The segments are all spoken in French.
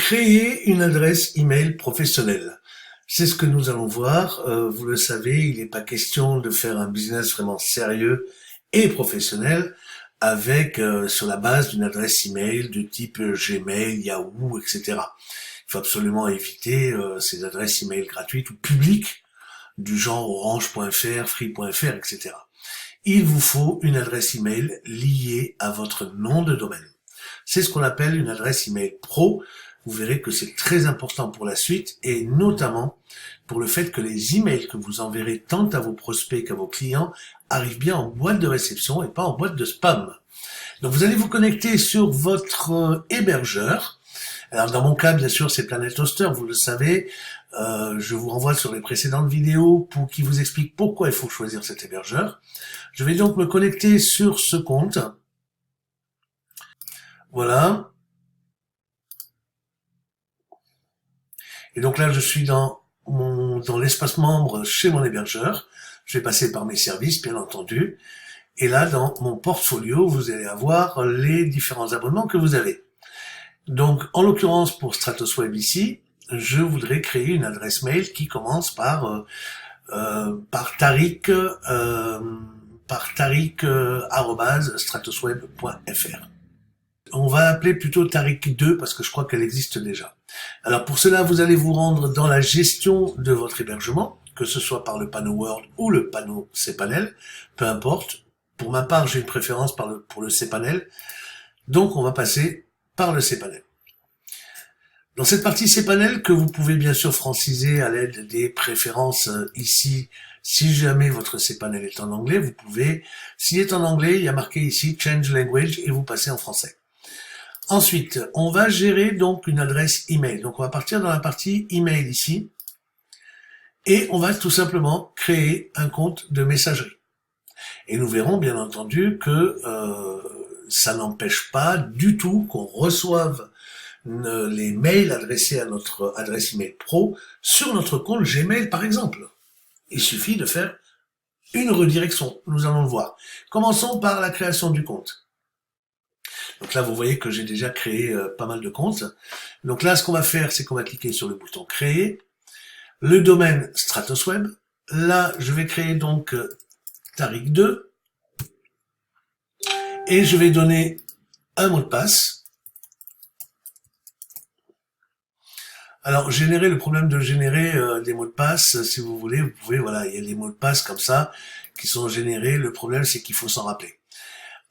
Créer une adresse email professionnelle. C'est ce que nous allons voir. Vous le savez, il n'est pas question de faire un business vraiment sérieux et professionnel avec sur la base d'une adresse email de type Gmail, Yahoo, etc. Il faut absolument éviter ces adresses email gratuites ou publiques du genre orange.fr, free.fr, etc. Il vous faut une adresse email liée à votre nom de domaine. C'est ce qu'on appelle une adresse email pro. Vous verrez que c'est très important pour la suite et notamment pour le fait que les emails que vous enverrez tant à vos prospects qu'à vos clients arrivent bien en boîte de réception et pas en boîte de spam. Donc vous allez vous connecter sur votre hébergeur. Alors dans mon cas, bien sûr, c'est Planet Hoster, vous le savez. Je vous renvoie sur les précédentes vidéos pour qui vous explique pourquoi il faut choisir cet hébergeur. Je vais donc me connecter sur ce compte. Voilà. Et donc là, je suis dans l'espace membre chez mon hébergeur. Je vais passer par mes services, bien entendu. Et là, dans mon portfolio, vous allez avoir les différents abonnements que vous avez. Donc, en l'occurrence, pour StratosWeb ici, je voudrais créer une adresse mail qui commence par tarik@stratosweb.fr. On va appeler plutôt Tarik 2 parce que je crois qu'elle existe déjà. Alors pour cela, vous allez vous rendre dans la gestion de votre hébergement, que ce soit par le panneau Word ou le panneau cPanel, peu importe. Pour ma part, j'ai une préférence pour le cPanel, donc on va passer par le cPanel. Dans cette partie cPanel, que vous pouvez bien sûr franciser à l'aide des préférences ici, si jamais votre cPanel est en anglais, vous pouvez, s'il est en anglais, il y a marqué ici Change Language et vous passez en français. Ensuite, on va gérer donc une adresse email. Donc on va partir dans la partie email ici et on va tout simplement créer un compte de messagerie. Et nous verrons bien entendu que ça n'empêche pas du tout qu'on reçoive les mails adressés à notre adresse email pro sur notre compte Gmail par exemple. Il suffit de faire une redirection, nous allons le voir. Commençons par la création du compte. Donc là, vous voyez que j'ai déjà créé pas mal de comptes. Donc là, ce qu'on va faire, c'est qu'on va cliquer sur le bouton créer. Le domaine StratosWeb. Là, je vais créer donc Tarik 2. Et je vais donner un mot de passe. Alors, le problème de générer des mots de passe, si vous voulez, vous pouvez, voilà, il y a des mots de passe comme ça qui sont générés. Le problème, c'est qu'il faut s'en rappeler.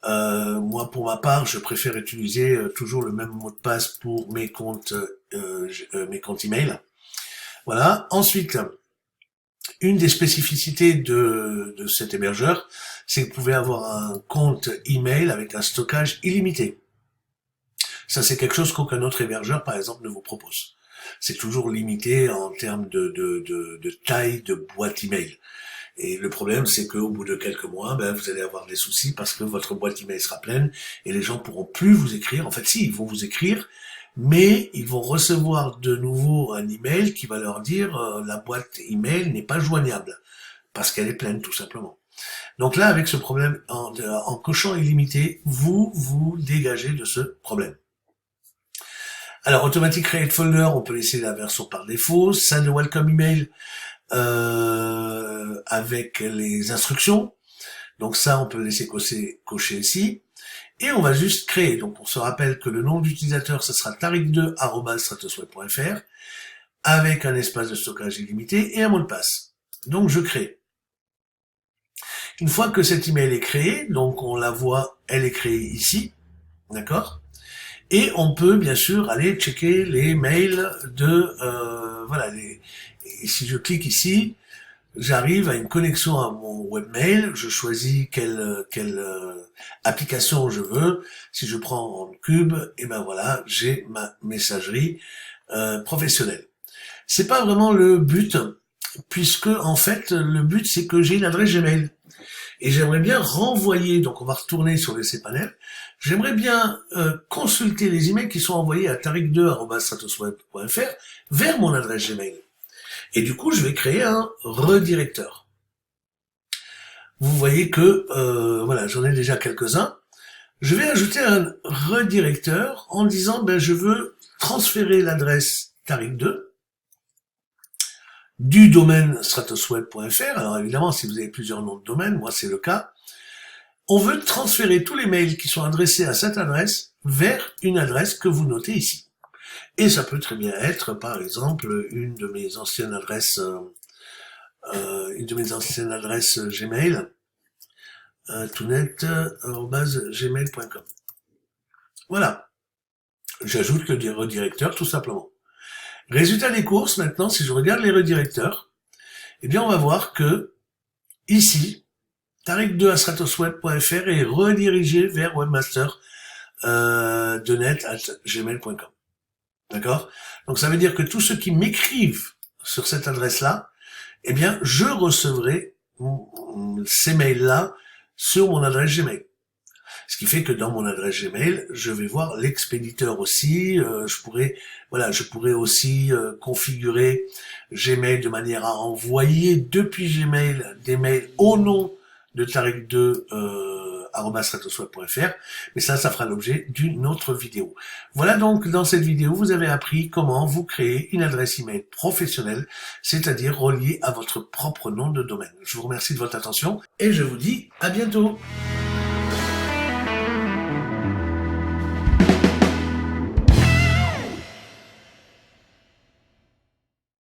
Moi, pour ma part, je préfère utiliser toujours le même mot de passe pour mes comptes email. Voilà. Ensuite, une des spécificités de cet hébergeur, c'est que vous pouvez avoir un compte email avec un stockage illimité. Ça, c'est quelque chose qu'aucun autre hébergeur, par exemple, ne vous propose. C'est toujours limité en termes de taille de boîte email. Et le problème, c'est qu'au bout de quelques mois, vous allez avoir des soucis parce que votre boîte email sera pleine et les gens pourront plus vous écrire. En fait, si, ils vont vous écrire, mais ils vont recevoir de nouveau un email qui va leur dire la boîte email n'est pas joignable parce qu'elle est pleine, tout simplement. Donc là, avec ce problème, en cochant illimité, vous vous dégagez de ce problème. Alors, Automatic Create Folder, on peut laisser la version par défaut. Send a Welcome Email, avec les instructions. Donc ça, on peut le laisser cocher ici. Et on va juste créer. Donc on se rappelle que le nom d'utilisateur, ce sera tarik2@stratosweb.fr avec un espace de stockage illimité et un mot de passe. Donc je crée. Une fois que cet email est créé, donc on la voit, elle est créée ici. D'accord ? Et on peut bien sûr aller checker les mails voilà, et si je clique ici, j'arrive à une connexion à mon webmail, je choisis quelle application je veux. Si je prends en cube, et ben voilà, j'ai ma messagerie professionnelle. C'est pas vraiment le but, puisque en fait le but c'est que j'ai une adresse Gmail et j'aimerais bien renvoyer. Donc on va retourner sur le cPanel. J'aimerais bien consulter les emails qui sont envoyés à tarik2@stratosweb.fr vers mon adresse Gmail. Et du coup, je vais créer un redirecteur. Vous voyez que, voilà, j'en ai déjà quelques-uns. Je vais ajouter un redirecteur en disant, je veux transférer l'adresse Tariq2 du domaine stratosweb.fr. Alors évidemment, si vous avez plusieurs noms de domaine, moi c'est le cas, on veut transférer tous les mails qui sont adressés à cette adresse vers une adresse que vous notez ici. Et ça peut très bien être, par exemple, une de mes anciennes adresses Gmail, toutnet@gmail.com. Voilà. J'ajoute le redirecteur tout simplement. Résultat des courses, maintenant, si je regarde les redirecteurs, eh bien, on va voir que, ici, Tariq2@stratosweb.fr est redirigé vers webmaster.denet@gmail.com. D'accord? Donc, ça veut dire que tous ceux qui m'écrivent sur cette adresse-là, eh bien, je recevrai ces mails-là sur mon adresse Gmail. Ce qui fait que dans mon adresse Gmail, je vais voir l'expéditeur aussi. Je pourrais aussi configurer Gmail de manière à envoyer depuis Gmail des mails au nom de Tariq2 @stratosweb.fr. Mais ça fera l'objet d'une autre vidéo. Voilà donc, dans cette vidéo, vous avez appris comment vous créer une adresse email professionnelle, c'est-à-dire reliée à votre propre nom de domaine. Je vous remercie de votre attention et je vous dis à bientôt.